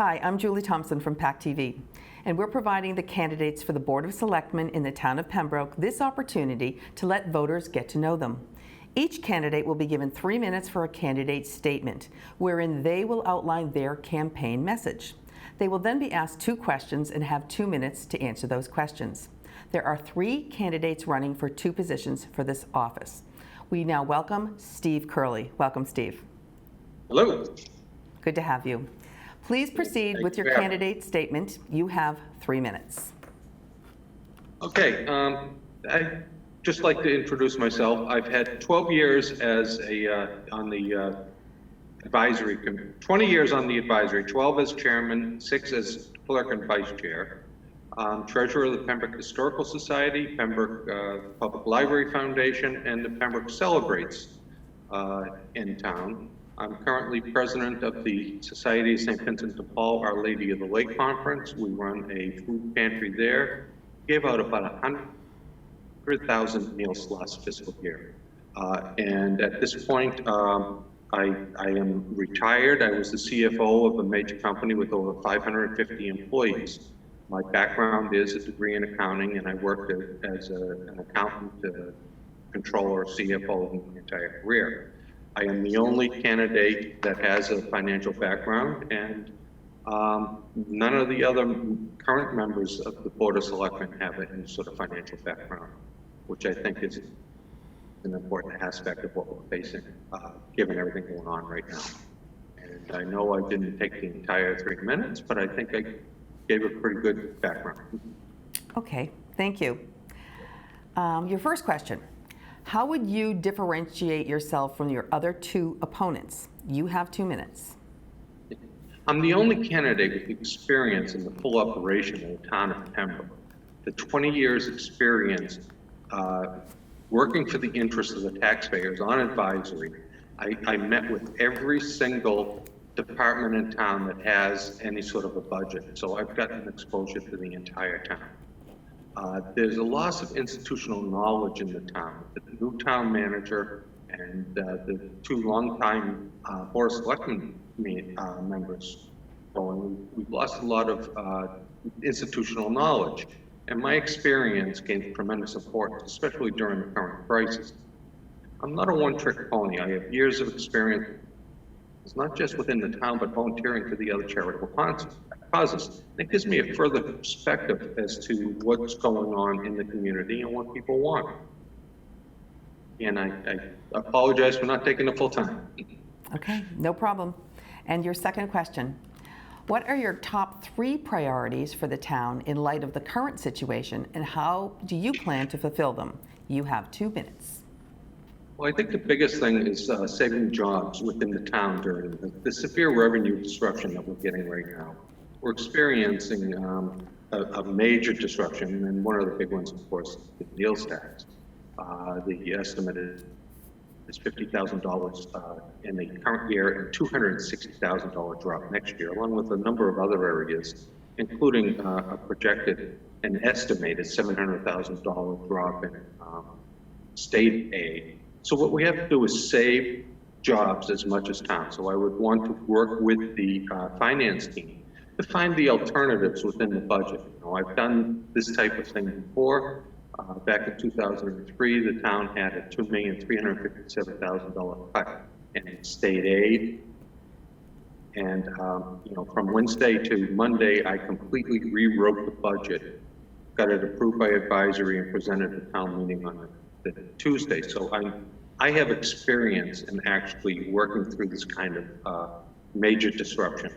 Hi, I'm Julie Thompson from PAC TV, and we're providing the candidates for the Board of Selectmen in the town of Pembroke this opportunity to let voters get to know them. Each candidate will be given 3 minutes for a candidate statement, wherein they will outline their campaign message. They will then be asked 2 questions and have 2 minutes to answer those questions. There are 3 candidates running for 2 positions for this office. We now welcome Steve Curley. Welcome, Steve. Hello. Good to have you. Please proceed with your candidate statement. You have 3 minutes. Okay, I'd just like to introduce myself. I've had 12 years as on the advisory, 20 years on the advisory, 12 as chairman, 6 as clerk and vice chair. Treasurer of the Pembroke Historical Society, Pembroke Public Library Foundation, and the Pembroke Celebrates in town. I'm currently president of the Society of St. Vincent de Paul, Our Lady of the Lake Conference. We run a food pantry there. Gave out about 100,000 meals last fiscal year. And at this point, I am retired. I was the CFO of a major company with over 550 employees. My background is a degree in accounting, and I worked as an accountant, controller, CFO in my entire career. I am the only candidate that has a financial background, and none of the other current members of the Board of Selectmen have any sort of financial background, which I think is an important aspect of what we're facing, given everything going on right now. And I know I didn't take the entire 3 minutes, but I think I gave a pretty good background. Okay, thank you. Your first question. How would you differentiate yourself from your other 2 opponents? You have 2 minutes. I'm the only candidate with experience in the full operation of the town of Pembroke. The 20 years experience working for the interests of the taxpayers on advisory. I met with every single department in town that has any sort of a budget, so I've gotten exposure to the entire town. There's a loss of institutional knowledge in the town. The new town manager and the 2 longtime Board of Selectmen members going, we've lost a lot of institutional knowledge. And my experience gained tremendous importance, especially during the current crisis. I'm not a one-trick pony. I have years of experience. It's not just within the town, but volunteering for the other charitable causes. It gives me a further perspective as to what's going on in the community and what people want. And I apologize for not taking the full time. Okay, no problem. And your second question. What are your top 3 priorities for the town in light of the current situation, and how do you plan to fulfill them? You have 2 minutes. Well, I think the biggest thing is saving jobs within the town during the severe revenue disruption that we're getting right now. We're experiencing a major disruption, and one of the big ones, of course, is the meals tax. The estimate is $50,000 in the current year and $260,000 drop next year, along with a number of other areas, including a projected and estimated $700,000 drop in state aid. So what we have to do is save jobs as much as town. So I would want to work with the finance team to find the alternatives within the budget. You know, I've done this type of thing before. Back in 2003, the town had a $2,357,000 cut in state aid. And you know, from Wednesday to Monday, I completely rewrote the budget, got it approved by advisory, and presented at the town meeting on the Tuesday. So I have experience in actually working through this kind of major disruption.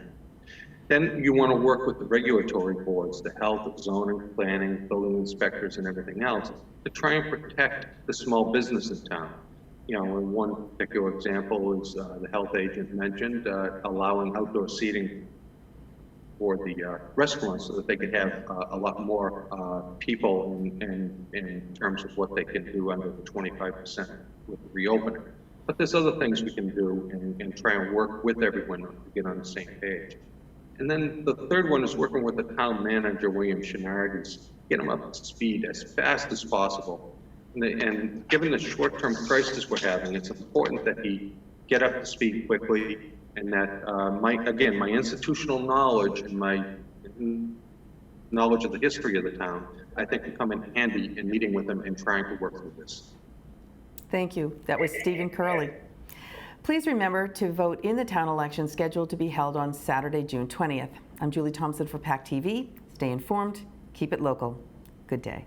Then you want to work with the regulatory boards, the health, zoning, planning, building inspectors, and everything else to try and protect the small business in town. You know, one particular example is the health agent mentioned allowing outdoor seating for the restaurants so that they could have a lot more people in terms of what they can do under the 25% with the reopening. But there's other things we can do and try and work with everyone to get on the same page. And then the third one is working with the town manager, William Shenardi, get him up to speed as fast as possible. And given the short-term crisis we're having, it's important that he get up to speed quickly, And that, my institutional knowledge and my knowledge of the history of the town, I think will come in handy in meeting with them and trying to work through this. Thank you. That was Stephen Curley. Please remember to vote in the town election scheduled to be held on Saturday, June 20th. I'm Julie Thompson for PAC TV. Stay informed, keep it local. Good day.